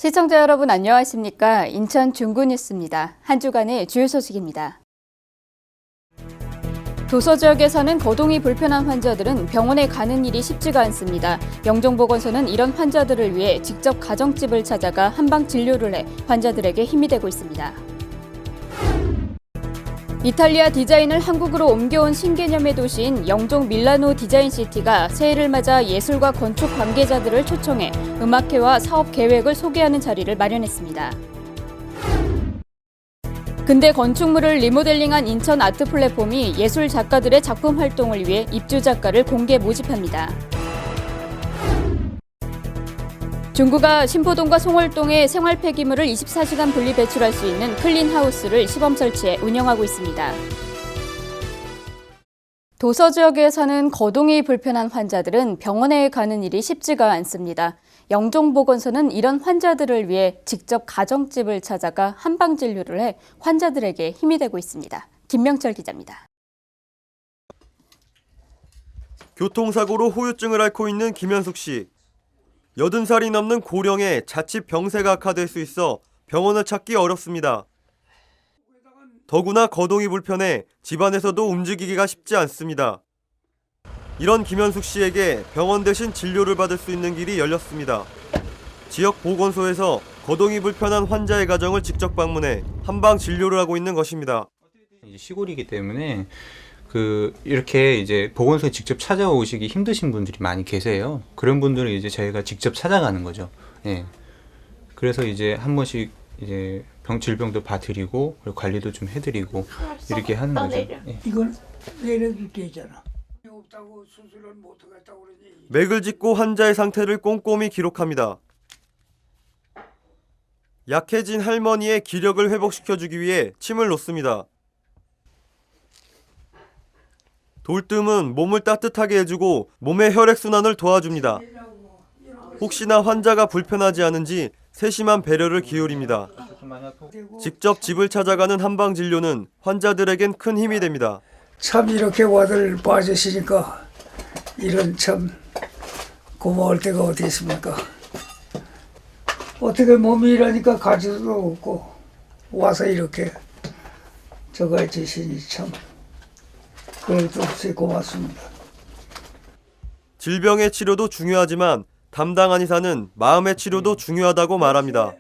시청자 여러분 안녕하십니까? 인천 중구뉴스입니다. 한 주간의 주요 소식입니다. 도서 지역에서는 거동이 불편한 환자들은 병원에 가는 일이 쉽지가 않습니다. 영종보건소는 이런 환자들을 위해 직접 가정집을 찾아가 한방 진료를 해 환자들에게 힘이 되고 있습니다. 이탈리아 디자인을 한국으로 옮겨온 신개념의 도시인 영종 밀라노 디자인시티가 새해를 맞아 예술과 건축 관계자들을 초청해 음악회와 사업 계획을 소개하는 자리를 마련했습니다. 근대 건축물을 리모델링한 인천 아트 플랫폼이 예술 작가들의 작품 활동을 위해 입주 작가를 공개 모집합니다. 중구가 신포동과 송월동에 생활 폐기물을 24시간 분리 배출할 수 있는 클린하우스를 시범 설치해 운영하고 있습니다. 도서 지역에 사는 거동이 불편한 환자들은 병원에 가는 일이 쉽지가 않습니다. 영종보건소는 이런 환자들을 위해 직접 가정집을 찾아가 한방 진료를 해 환자들에게 힘이 되고 있습니다. 김명철 기자입니다. 교통사고로 후유증을 앓고 있는 김현숙 씨. 80살이 넘는 고령에 자칫 병세가 악화될 수 있어 병원을 찾기 어렵습니다. 더구나 거동이 불편해 집안에서도 움직이기가 쉽지 않습니다. 이런 김현숙 씨에게 병원 대신 진료를 받을 수 있는 길이 열렸습니다. 지역 보건소에서 거동이 불편한 환자의 가정을 직접 방문해 한방 진료를 하고 있는 것입니다. 시골이기 때문에 이렇게 이제 보건소에 직접 찾아오시기 힘드신 분들이 많이 계세요. 그런 분들은 이제 저희가 직접 찾아가는 거죠. 예. 그래서 이제 한 번씩 이제 질병도 봐드리고 그리고 관리도 좀 해드리고 이렇게 하는 거죠. 예. 이걸 내려줄 게 있잖아. 없다고 수술을 못 하겠다고 그러니. 맥을 짚고 환자의 상태를 꼼꼼히 기록합니다. 약해진 할머니의 기력을 회복시켜주기 위해 침을 놓습니다. 돌뜸은 몸을 따뜻하게 해주고 몸의 혈액순환을 도와줍니다. 혹시나 환자가 불편하지 않은지 세심한 배려를 기울입니다. 직접 집을 찾아가는 한방진료는 환자들에겐 큰 힘이 됩니다. 참 이렇게 와들 봐주시니까 이런 참 고마울 때가 어디 있습니까? 어떻게 몸이 이러니까 가지도 없고 와서 이렇게 저거 해주시니 참 그래도 없이 고맙습니다. 질병의 치료도 중요하지만 담당 한의사는 마음의 치료도 중요하다고 말합니다.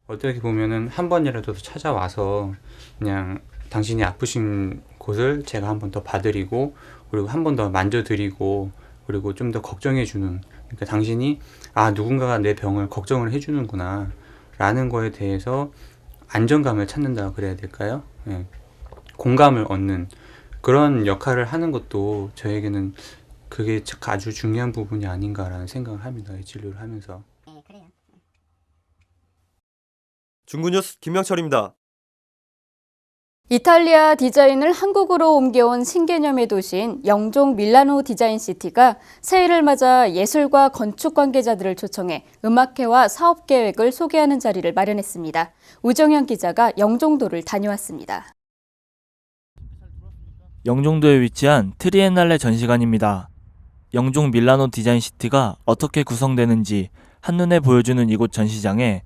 어떻게 보면은 한 번이라도 찾아와서 그냥 당신이 아프신 곳을 제가 한 번 더 봐드리고 그리고 한 번 더 만져드리고 그리고 좀 더 걱정해주는, 그러니까 당신이 누군가가 내 병을 걱정을 해주는구나 라는 거에 대해서 안정감을 찾는다 그래야 될까요? 예. 공감을 얻는 그런 역할을 하는 것도 저에게는 그게 아주 중요한 부분이 아닌가라는 생각을 합니다. 진료를 하면서. 네, 그래요. 중구뉴스 김명철입니다. 이탈리아 디자인을 한국으로 옮겨온 신개념의 도시인 영종 밀라노 디자인시티가 새해를 맞아 예술과 건축 관계자들을 초청해 음악회와 사업 계획을 소개하는 자리를 마련했습니다. 우정현 기자가 영종도를 다녀왔습니다. 영종도에 위치한 트리엔날레 전시관입니다. 영종 밀라노 디자인시티가 어떻게 구성되는지 한눈에 보여주는 이곳 전시장에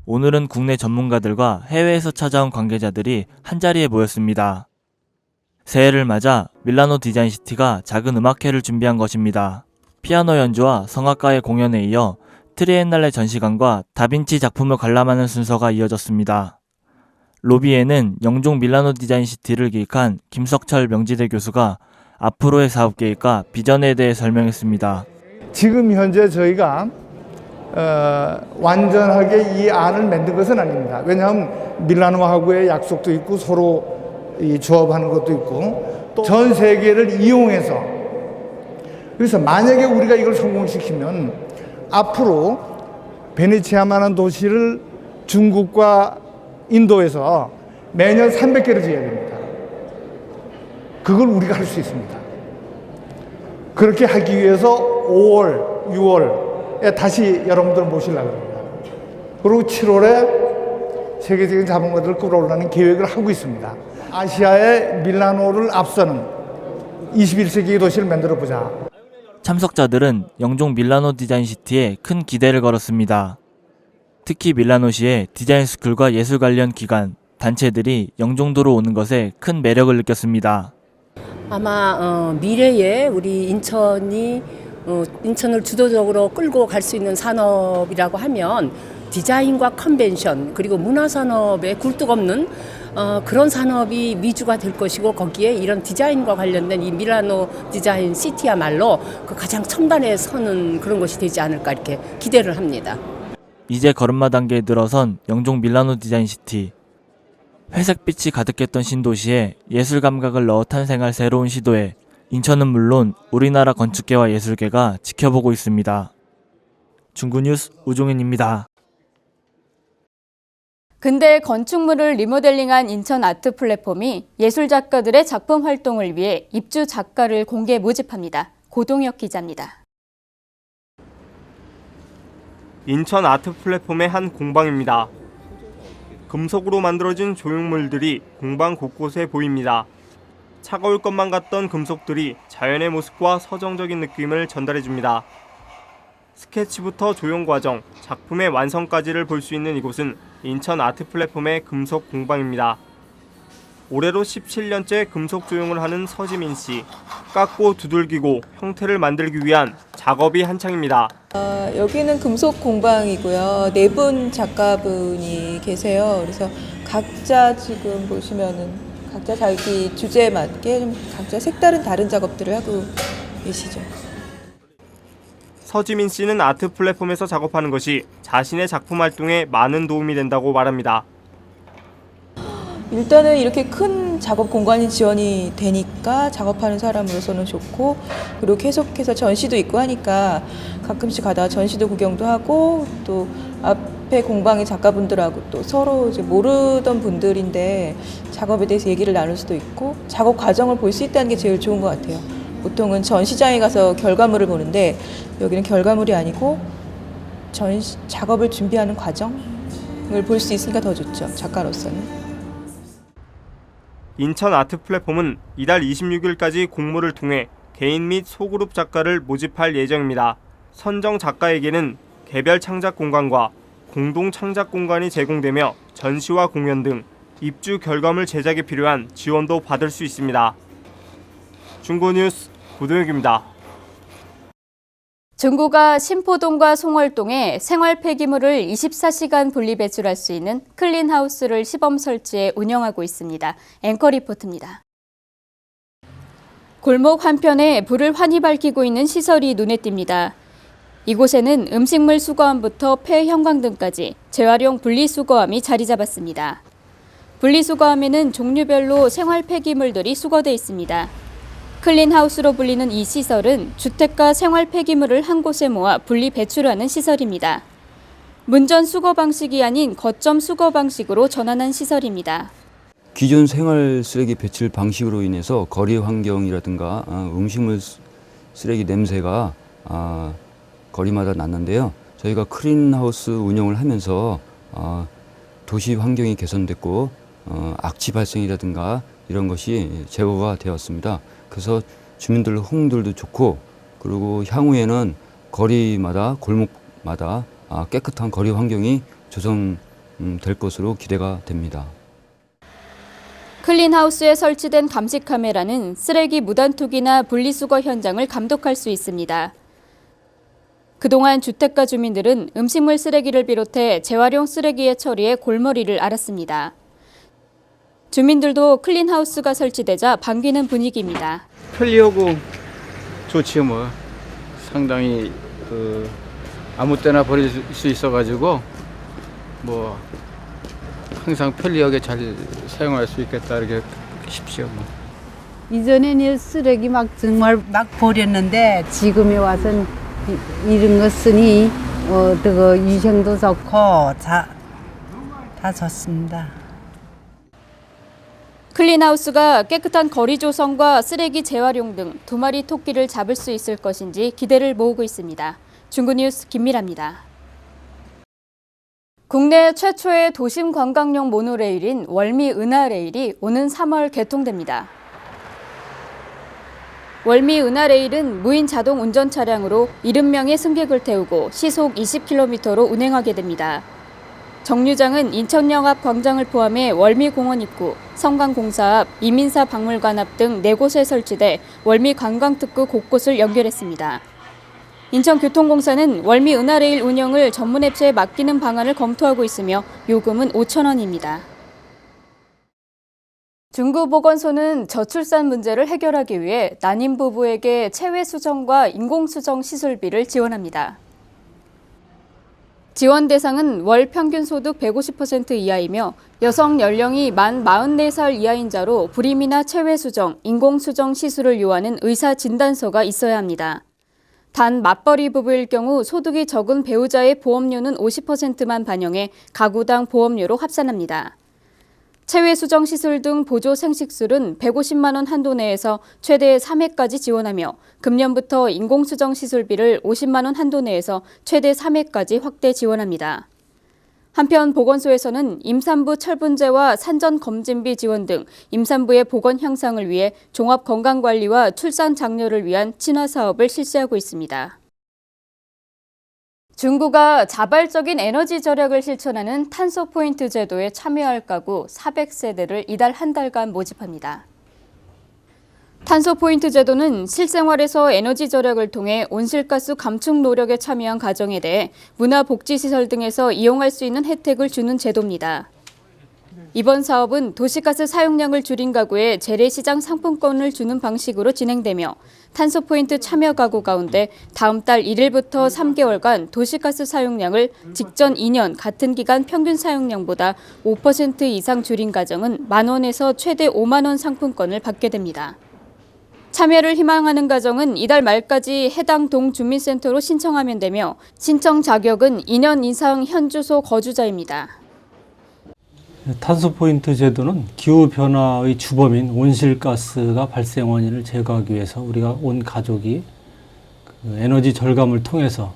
오늘은 국내 전문가들과 해외에서 찾아온 관계자들이 한자리에 모였습니다. 새해를 맞아 밀라노 디자인시티가 작은 음악회를 준비한 것입니다. 피아노 연주와 성악가의 공연에 이어 트리엔날레 전시관과 다빈치 작품을 관람하는 순서가 이어졌습니다. 로비에는 영종 밀라노 디자인시티를 기획한 김석철 명지대 교수가 앞으로의 사업 계획과 비전에 대해 설명했습니다. 지금 현재 저희가 완전하게 이 안을 만든 것은 아닙니다. 왜냐하면 밀라노하고의 약속도 있고 서로 이 조합하는 것도 있고 또 전 세계를 이용해서, 그래서 만약에 우리가 이걸 성공시키면 앞으로 베네치아만한 도시를 중국과 인도에서 매년 300개를 지어야 됩니다. 그걸 우리가 할 수 있습니다. 그렇게 하기 위해서 5월, 6월에 다시 여러분들 모시려고 합니다. 그리고 7월에 세계적인 자본가들을 끌어올리는 계획을 하고 있습니다. 아시아의 밀라노를 앞서는 21세기의 도시를 만들어보자. 참석자들은 영종 밀라노 디자인시티에 큰 기대를 걸었습니다. 특히 밀라노시의 디자인 스쿨과 예술 관련 기관, 단체들이 영종도로 오는 것에 큰 매력을 느꼈습니다. 아마 미래에 우리 인천이 인천을 주도적으로 끌고 갈 수 있는 산업이라고 하면 디자인과 컨벤션 그리고 문화산업에 굴뚝 없는 그런 산업이 미주가 될 것이고 거기에 이런 디자인과 관련된 이 밀라노 디자인 시티야말로 그 가장 첨단에 서는 그런 것이 되지 않을까 이렇게 기대를 합니다. 이제 걸음마 단계에 들어선 영종 밀라노 디자인 시티. 회색빛이 가득했던 신도시에 예술 감각을 넣어 탄생할 새로운 시도에 인천은 물론 우리나라 건축계와 예술계가 지켜보고 있습니다. 중구뉴스 우종현입니다. 근대 건축물을 리모델링한 인천 아트 플랫폼이 예술 작가들의 작품 활동을 위해 입주 작가를 공개 모집합니다. 고동혁 기자입니다. 인천 아트 플랫폼의 한 공방입니다. 금속으로 만들어진 조형물들이 공방 곳곳에 보입니다. 차가울 것만 같던 금속들이 자연의 모습과 서정적인 느낌을 전달해줍니다. 스케치부터 조형 과정, 작품의 완성까지를 볼 수 있는 이곳은 인천 아트 플랫폼의 금속 공방입니다. 올해로 17년째 금속 조형을 하는 서지민 씨. 깎고 두들기고 형태를 만들기 위한 작업이 한창입니다. 여기는 금속 공방이고요. 4분 작가분이 계세요. 그래서 각자 지금 보시면은 각자 자기 주제에 맞게 좀 각자 색다른 다른 작업들을 하고 계시죠. 서지민 씨는 아트 플랫폼에서 작업하는 것이 자신의 작품 활동에 많은 도움이 된다고 말합니다. 일단은 이렇게 큰 작업 공간이 지원이 되니까 작업하는 사람으로서는 좋고, 그리고 계속해서 전시도 있고 하니까 가끔씩 가다가 전시도 구경도 하고, 또 앞에 공방의 작가분들하고 또 서로 이제 모르던 분들인데 작업에 대해서 얘기를 나눌 수도 있고, 작업 과정을 볼 수 있다는 게 제일 좋은 것 같아요. 보통은 전시장에 가서 결과물을 보는데 여기는 결과물이 아니고 작업을 준비하는 과정을 볼 수 있으니까 더 좋죠, 작가로서는. 인천 아트 플랫폼은 이달 26일까지 공모를 통해 개인 및 소그룹 작가를 모집할 예정입니다. 선정 작가에게는 개별 창작 공간과 공동 창작 공간이 제공되며 전시와 공연 등 입주 결과물 제작에 필요한 지원도 받을 수 있습니다. 중고뉴스 고동혁입니다. 중구가 신포동과 송월동에 생활 폐기물을 24시간 분리 배출할 수 있는 클린하우스를 시범 설치해 운영하고 있습니다. 앵커 리포트입니다. 골목 한편에 불을 환히 밝히고 있는 시설이 눈에 띕니다. 이곳에는 음식물 수거함부터 폐 형광등까지 재활용 분리수거함이 자리 잡았습니다. 분리수거함에는 종류별로 생활 폐기물들이 수거돼 있습니다. 클린하우스로 불리는 이 시설은 주택가 생활 폐기물을 한 곳에 모아 분리 배출하는 시설입니다. 문전 수거 방식이 아닌 거점 수거 방식으로 전환한 시설입니다. 기존 생활 쓰레기 배출 방식으로 인해서 거리 환경이라든가 음식물 쓰레기 냄새가 거리마다 났는데요. 저희가 클린하우스 운영을 하면서 도시 환경이 개선됐고 악취 발생이라든가 이런 것이 제거가 되었습니다. 그래서 주민들 호응들도 좋고, 그리고 향후에는 거리마다 골목마다 깨끗한 거리 환경이 조성될 것으로 기대가 됩니다. 클린하우스에 설치된 감시 카메라는 쓰레기 무단 투기나 분리수거 현장을 감독할 수 있습니다. 그동안 주택가 주민들은 음식물 쓰레기를 비롯해 재활용 쓰레기의 처리에 골머리를 앓았습니다. 주민들도 클린하우스가 설치되자 반기는 분위기입니다. 편리하고 좋지요. 뭐 상당히 아무 때나 버릴 수 있어가지고 뭐 항상 편리하게 잘 사용할 수 있겠다 이렇게 싶지요. 뭐. 이전에는 쓰레기 막 정말 막 버렸는데 지금에 와서는 이런 거 쓰니 더 위생도 좋고 다 좋습니다. 클린하우스가 깨끗한 거리 조성과 쓰레기 재활용 등 2마리 토끼를 잡을 수 있을 것인지 기대를 모으고 있습니다. 중구뉴스 김미라입니다. 국내 최초의 도심 관광용 모노레일인 월미 은하레일이 오는 3월 개통됩니다. 월미 은하레일은 무인 자동 운전 차량으로 70명의 승객을 태우고 시속 20km로 운행하게 됩니다. 정류장은 인천역 앞 광장을 포함해 월미공원 입구, 성강공사 앞, 이민사 박물관 앞 등 4곳에 설치돼 월미 관광특구 곳곳을 연결했습니다. 인천교통공사는 월미 은하레일 운영을 전문업체에 맡기는 방안을 검토하고 있으며 요금은 5,000원입니다. 중구보건소는 저출산 문제를 해결하기 위해 난임 부부에게 체외수정과 인공수정 시술비를 지원합니다. 지원 대상은 월 평균 소득 150% 이하이며 여성 연령이 만 44살 이하인 자로 불임이나 체외수정, 인공수정 시술을 요하는 의사 진단서가 있어야 합니다. 단 맞벌이 부부일 경우 소득이 적은 배우자의 보험료는 50%만 반영해 가구당 보험료로 합산합니다. 체외수정 시술 등 보조 생식술은 150만 원 한도 내에서 최대 3회까지 지원하며 금년부터 인공수정 시술비를 50만 원 한도 내에서 최대 3회까지 확대 지원합니다. 한편 보건소에서는 임산부 철분제와 산전검진비 지원 등 임산부의 보건 향상을 위해 종합건강관리와 출산 장려를 위한 친화 사업을 실시하고 있습니다. 중구가 자발적인 에너지 절약을 실천하는 탄소 포인트 제도에 참여할 가구 400세대를 이달 한 달간 모집합니다. 탄소 포인트 제도는 실생활에서 에너지 절약을 통해 온실가스 감축 노력에 참여한 가정에 대해 문화복지시설 등에서 이용할 수 있는 혜택을 주는 제도입니다. 이번 사업은 도시가스 사용량을 줄인 가구에 재래시장 상품권을 주는 방식으로 진행되며 탄소 포인트 참여 가구 가운데 다음 달 1일부터 3개월간 도시가스 사용량을 직전 2년 같은 기간 평균 사용량보다 5% 이상 줄인 가정은 만 원에서 최대 5만 원 상품권을 받게 됩니다. 참여를 희망하는 가정은 이달 말까지 해당 동 주민센터로 신청하면 되며 신청 자격은 2년 이상 현 주소 거주자입니다. 탄소 포인트 제도는 기후 변화의 주범인 온실가스가 발생 원인을 제거하기 위해서 우리가 온 가족이 에너지 절감을 통해서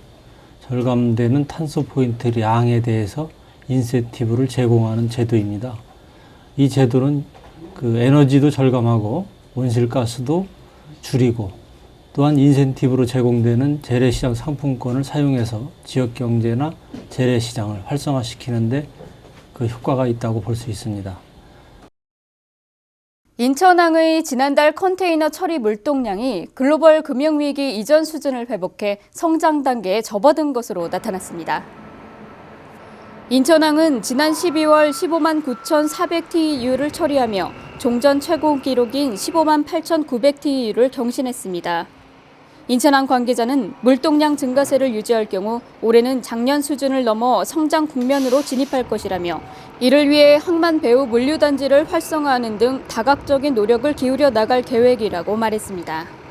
절감되는 탄소 포인트 양에 대해서 인센티브를 제공하는 제도입니다. 이 제도는 에너지도 절감하고 온실가스도 줄이고 또한 인센티브로 제공되는 재래시장 상품권을 사용해서 지역경제나 재래시장을 활성화시키는데 그 효과가 있다고 볼 수 있습니다. 인천항의 지난달 컨테이너 처리 물동량이 글로벌 금융위기 이전 수준을 회복해 성장 단계에 접어든 것으로 나타났습니다. 인천항은 지난 12월 15만 9,400TEU를 처리하며 종전 최고 기록인 15만 8,900TEU를 경신했습니다. 인천항 관계자는 물동량 증가세를 유지할 경우 올해는 작년 수준을 넘어 성장 국면으로 진입할 것이라며 이를 위해 항만 배후 물류단지를 활성화하는 등 다각적인 노력을 기울여 나갈 계획이라고 말했습니다.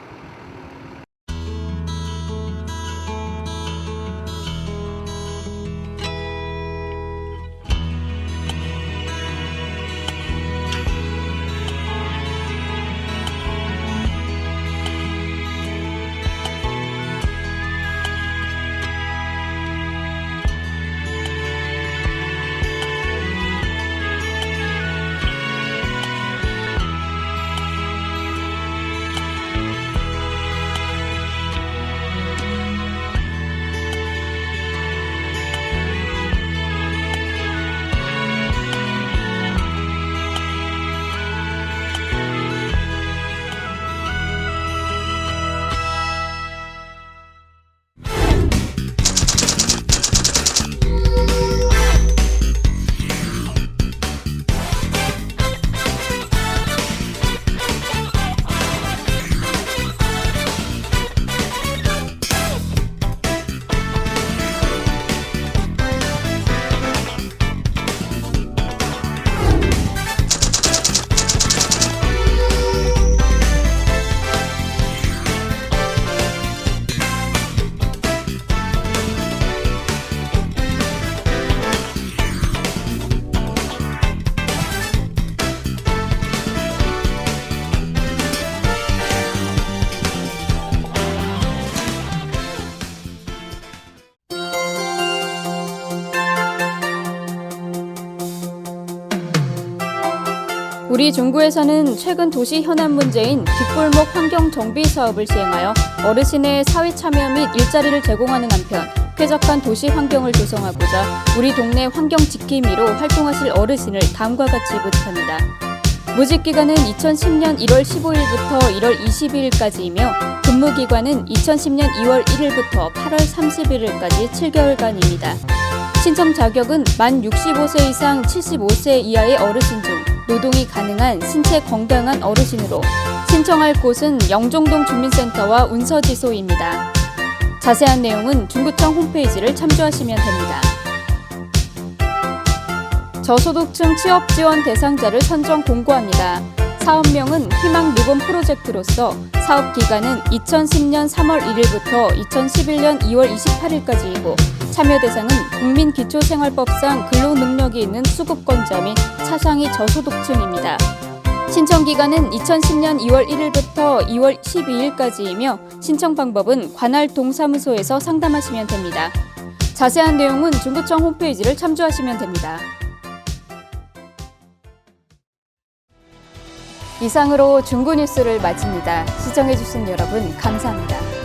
우리 중구에서는 최근 도시 현안 문제인 뒷골목 환경 정비 사업을 시행하여 어르신의 사회 참여 및 일자리를 제공하는 한편 쾌적한 도시 환경을 조성하고자 우리 동네 환경 지킴이로 활동하실 어르신을 다음과 같이 부탁합니다. 모집 기간은 2010년 1월 15일부터 1월 22일까지이며 근무 기간은 2010년 2월 1일부터 8월 31일까지 7개월간입니다. 신청 자격은 만 65세 이상 75세 이하의 어르신 중 노동이 가능한 신체 건강한 어르신으로 신청할 곳은 영종동 주민센터와 운서지소입니다. 자세한 내용은 중구청 홈페이지를 참조하시면 됩니다. 저소득층 취업 지원 대상자를 선정 공고합니다. 사업명은 희망 리본 프로젝트로서 사업 기간은 2010년 3월 1일부터 2011년 2월 28일까지이고 참여 대상은 국민기초생활법상 근로능력이 있는 수급권자 및 차상위 저소득층입니다. 신청 기간은 2010년 2월 1일부터 2월 12일까지이며 신청 방법은 관할 동사무소에서 상담하시면 됩니다. 자세한 내용은 중구청 홈페이지를 참조하시면 됩니다. 이상으로 중구 뉴스를 마칩니다. 시청해주신 여러분 감사합니다.